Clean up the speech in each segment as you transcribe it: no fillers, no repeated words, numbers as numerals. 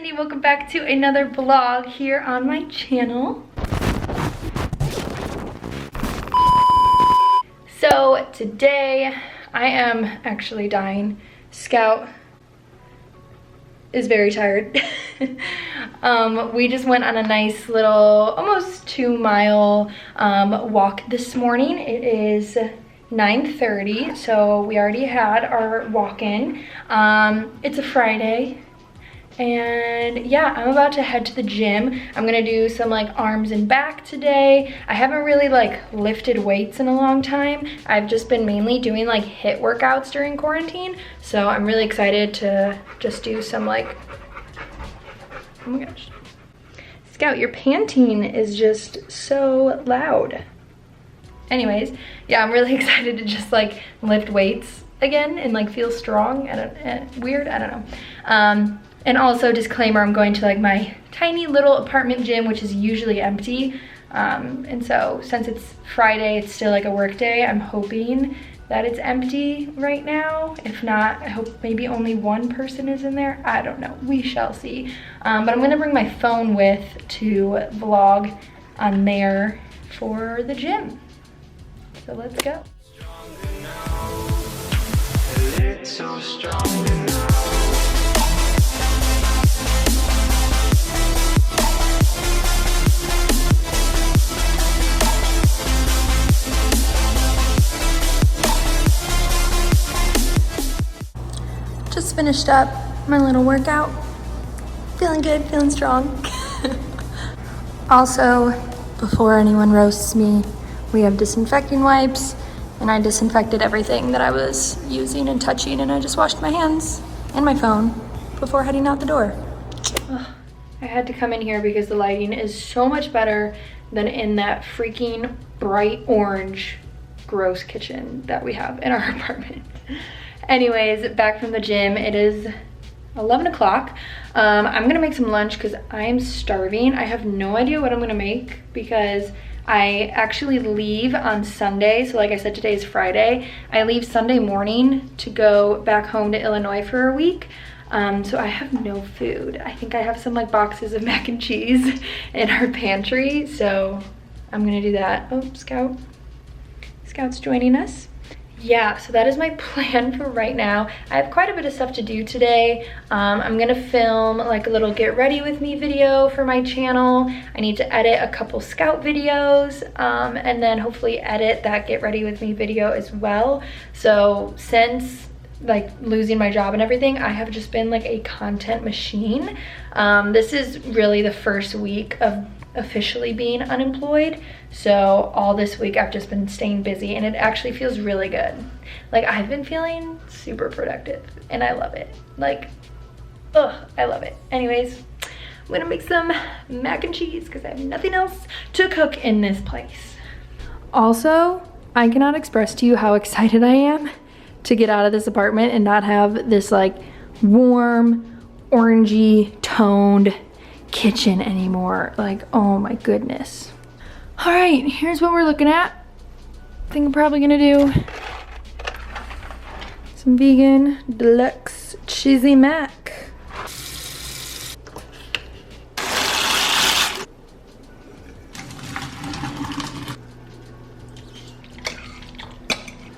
Cindy, welcome back to another vlog here on my channel. So today I am actually dying. Scout is very tired. We just went on a nice little almost 2-mile walk this morning. It is 9:30, so we already had our walk-in. It's a Friday. And yeah, I'm about to head to the gym. I'm gonna do some like arms and back today. I haven't really like lifted weights in a long time. I've just been mainly doing like HIIT workouts during quarantine. So I'm really excited to just do some like, oh my gosh. Scout, your panting is just so loud. Anyways, yeah, I'm really excited to just like lift weights again and like feel strong. Weird, I don't know. And also, disclaimer, I'm going to like my tiny little apartment gym, which is usually empty. And so since it's Friday, it's still like a work day. I'm hoping that it's empty right now. If not, I hope maybe only one person is in there. I don't know, we shall see. But I'm gonna bring my phone with to vlog on there for the gym. So let's go. Just finished up my little workout. Feeling good, feeling strong. Also, before anyone roasts me, we have disinfecting wipes, and I disinfected everything that I was using and touching, and I just washed my hands and my phone before heading out the door. Ugh, I had to come in here because the lighting is so much better than in that freaking bright orange gross kitchen that we have in our apartment. Anyways, back from the gym. It is 11 o'clock. I'm gonna make some lunch because I am starving. I have no idea what I'm gonna make because I actually leave on Sunday. So like I said, today is Friday. I leave Sunday morning to go back home to Illinois for a week. So I have no food. I think I have some like boxes of mac and cheese in our pantry. So I'm gonna do that. Oh, Scout's joining us. Yeah, so that is my plan for right now. I have quite a bit of stuff to do today. I'm gonna film like a little get ready with me video for my channel. I need to edit a couple Scout videos and then hopefully edit that get ready with me video as well. So since like losing my job and everything, I have just been like a content machine. This is really the first week of officially being unemployed, so all this week I've just been staying busy, and it actually feels really good. Like I've been feeling super productive and I love it. Like, ugh, I love it. Anyways, I'm gonna make some mac and cheese because I have nothing else to cook in this place. Also, I cannot express to you how excited I am to get out of this apartment and not have this like warm, orangey toned kitchen anymore. Like, oh my goodness. All right, here's what we're looking at. I think I'm probably gonna do some vegan deluxe cheesy mac.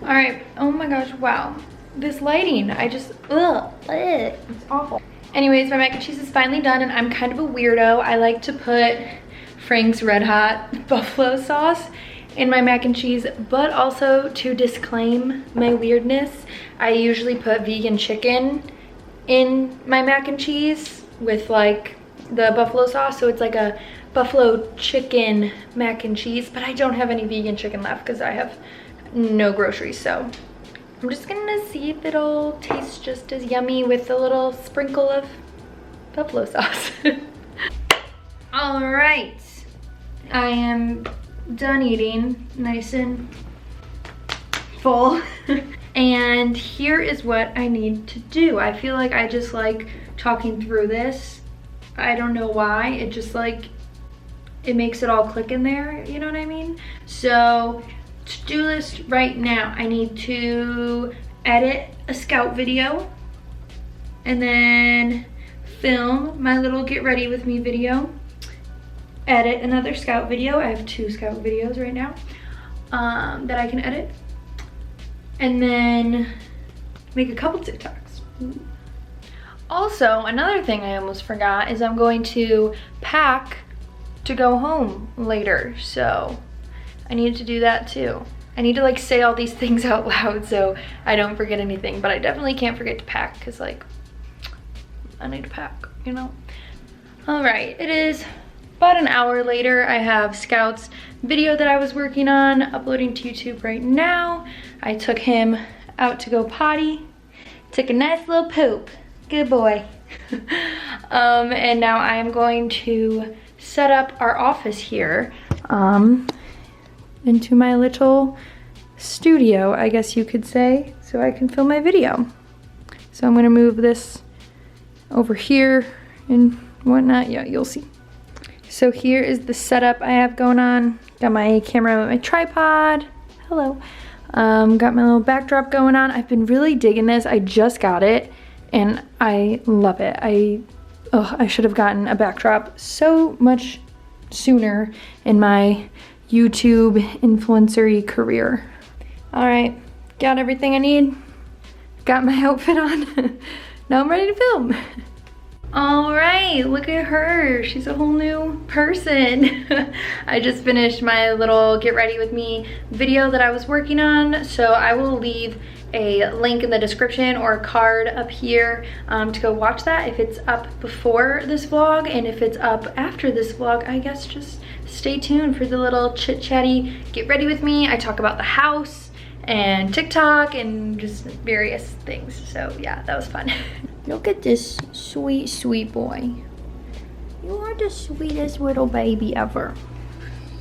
All right, oh my gosh, wow. This lighting, I just, it's awful. Anyways, my mac and cheese is finally done, and I'm kind of a weirdo. I like to put Frank's Red Hot buffalo sauce in my mac and cheese, but also to disclaim my weirdness, I usually put vegan chicken in my mac and cheese with like the buffalo sauce, so it's like a buffalo chicken mac and cheese, but I don't have any vegan chicken left because I have no groceries, so I'm just gonna see if it'll taste just as yummy with a little sprinkle of buffalo sauce. All right, I am done eating, nice and full. And here is what I need to do. I feel like I just like talking through this. I don't know why, it just like, it makes it all click in there, you know what I mean? So, to-do list right now, I need to edit a Scout video and then film my little get ready with me video, edit another scout video. I have 2 scout videos right now that I can edit, and then make a couple TikToks. Also, another thing I almost forgot is I'm going to pack to go home later, so I need to do that too. I need to like say all these things out loud so I don't forget anything, but I definitely can't forget to pack because like I need to pack, you know? All right, it is about an hour later. I have Scout's video that I was working on uploading to YouTube right now. I took him out to go potty, took a nice little poop, good boy. And now I am going to set up our office here into my little studio, I guess you could say, so I can film my video. So I'm gonna move this over here and whatnot. Yeah, you'll see. So here is the setup I have going on. Got my camera with my tripod. Hello. Got my little backdrop going on. I've been really digging this. I just got it and I love it. I should have gotten a backdrop so much sooner in my YouTube influencer-y career. All right, got everything I need. Got my outfit on. Now I'm ready to film. All right, look at her. She's a whole new person. I just finished my little get ready with me video that I was working on, so I will leave a link in the description or a card up here to go watch that if it's up before this vlog, and if it's up after this vlog, I guess just stay tuned for the little chit chatty get ready with me. I talk about the house and TikTok and just various things, so yeah, that was fun. Look at this sweet, sweet boy. You are the sweetest little baby ever.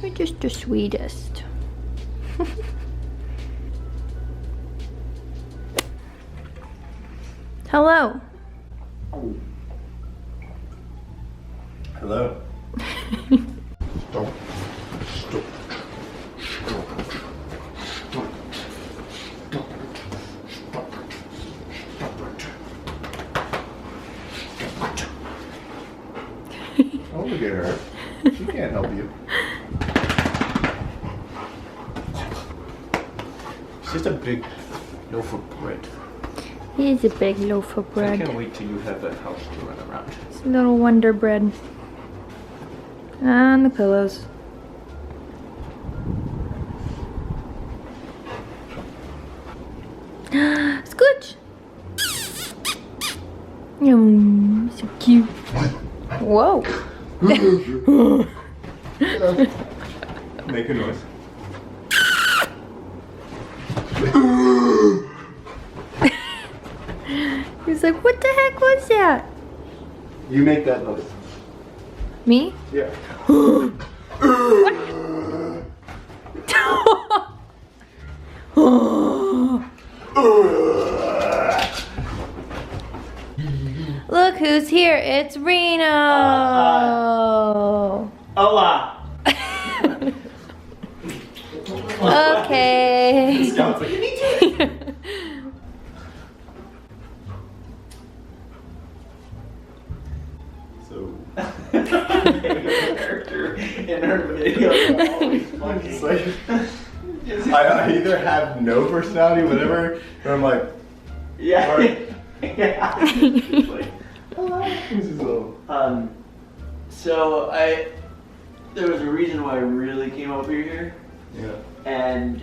You're just the sweetest. Hello. Hello. Stop. Stop. Don't look at her. She can't help you. It's just a big loaf of bread. He is a big loaf of bread. I can't wait till you have a house to run around. It's a little Wonder Bread. And the pillows. Scooch! So cute. Whoa. Make a noise. He's like, what the heck was that? You make that noise. Me? Yeah. Look who's here, it's Reno! Hola! Okay. Scout's like, you need to. So. Character in her video is always funny. It's like, I either have no personality, whatever, or I'm like, Yeah. Alright. Yeah. It's like, this is all. so there was a reason why I really came over here, Yeah. and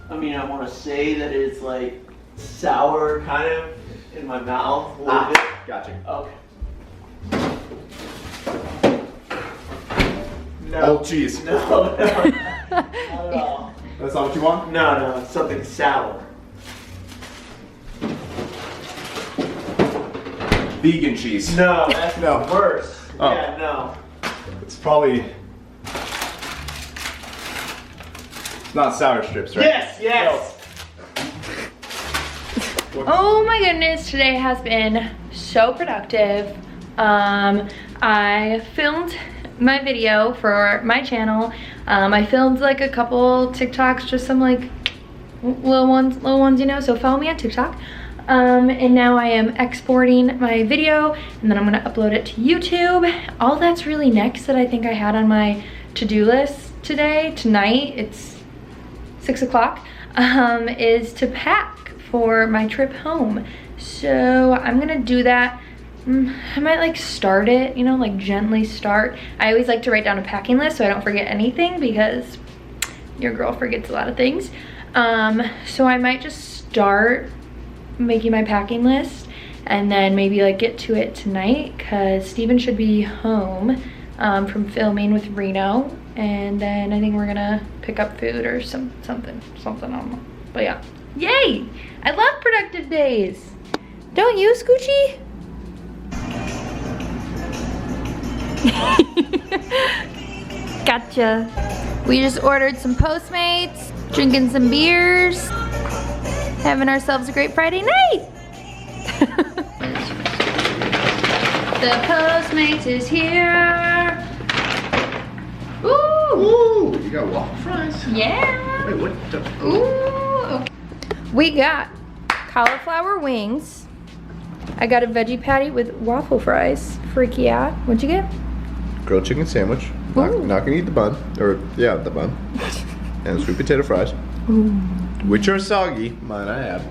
I mean, I want to say that it's like sour kind of in my mouth a little bit. Gotcha. Okay. No. Oh, cheese. No, no, not at all. That's not what you want? No, something sour. Vegan cheese. No, that's No. worse. Oh. Yeah, no. It's probably. It's not sour strips, right? Yes. Oh my goodness, today has been so productive. I filmed my video for my channel. I filmed like a couple TikToks, just some like little ones, you know, so follow me on TikTok. And now I am exporting my video and then I'm gonna upload it to YouTube. All that's really next that I think I had on my to-do list tonight, it's 6 o'clock, is to pack for my trip home. So I'm gonna do that. I might like start it, you know, like gently start. I always like to write down a packing list so I don't forget anything because your girl forgets a lot of things. So I might just start making my packing list and then maybe like get to it tonight because Steven should be home from filming with Reno, and then I think we're gonna pick up food or something, I don't know. But yeah, yay! I love productive days. Don't you, Scoochie? Gotcha. We just ordered some Postmates, drinking some beers, having ourselves a great Friday night. The Postmates is here. Ooh. Ooh, you got waffle fries? Yeah. Wait, what the? Ooh. We got cauliflower wings. I got a veggie patty with waffle fries. Freaky out. What'd you get? Grilled chicken sandwich. Not gonna eat the bun. Or, yeah, the bun. And sweet potato fries. Ooh. Which are soggy, might I add.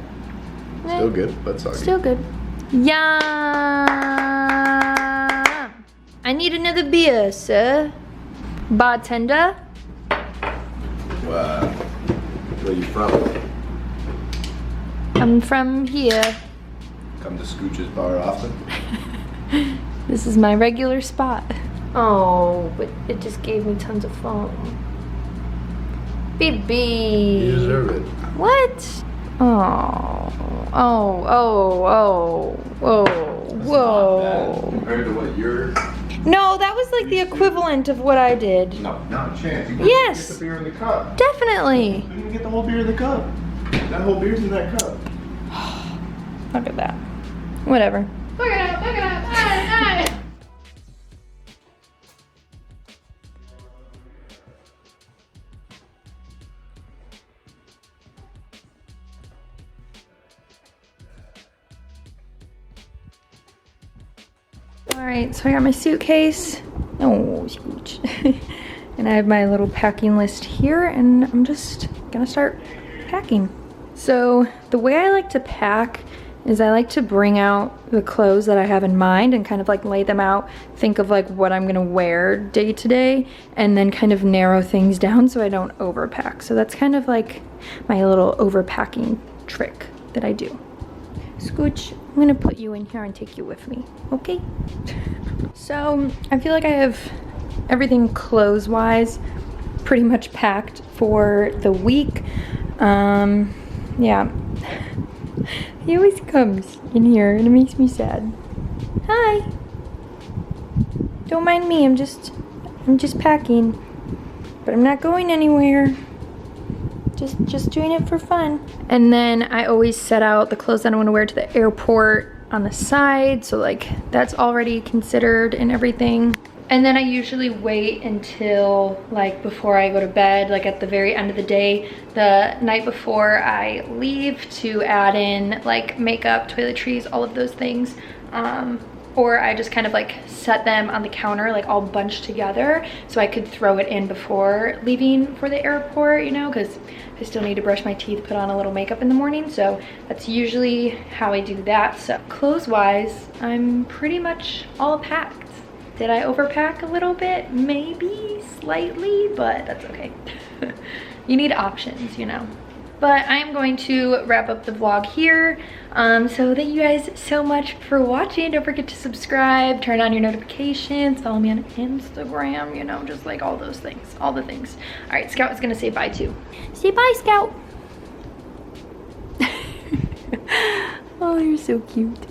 Still good, but soggy. Still good. Yum! I need another beer, sir. Bartender? Wow. Where you from? I'm from here. Come to Scooch's bar often? This is my regular spot. Oh, but it just gave me tons of foam. Baby. You deserve it. What? Oh. Oh, oh, oh, oh, That's whoa. not bad compared to what you're... No, that was like the equivalent of what I did. No, not a chance. You Yes. get the beer in the cup. Definitely. You didn't even get the whole beer in the cup. That whole beer's in that cup. Look at that. Whatever. Look at it, look at it. All right, so I got my suitcase. Oh, scooch. And I have my little packing list here, and I'm just gonna start packing. So the way I like to pack is I like to bring out the clothes that I have in mind and kind of like lay them out, think of like what I'm gonna wear day to day, and then kind of narrow things down so I don't overpack. So that's kind of like my little overpacking trick that I do. Scooch, I'm gonna put you in here and take you with me, okay? So I feel like I have everything clothes-wise pretty much packed for the week. Yeah. He always comes in here and it makes me sad. Hi. Don't mind me, I'm just packing. But I'm not going anywhere. Just doing it for fun. And then I always set out the clothes that I want to wear to the airport on the side, so like that's already considered and everything. And then I usually wait until like before I go to bed, like at the very end of the day, the night before I leave, to add in like makeup, toiletries, all of those things. Or I just kind of like set them on the counter, like all bunched together, so I could throw it in before leaving for the airport, you know, because I still need to brush my teeth, put on a little makeup in the morning. So that's usually how I do that. So clothes-wise, I'm pretty much all packed. Did I overpack a little bit? Maybe slightly, but that's okay. You need options, you know. But I'm going to wrap up the vlog here. So thank you guys so much for watching. Don't forget to subscribe, turn on your notifications, follow me on Instagram, you know, just like all those things, all the things. All right, Scout is gonna say bye too. Say bye, Scout. Oh, you're so cute.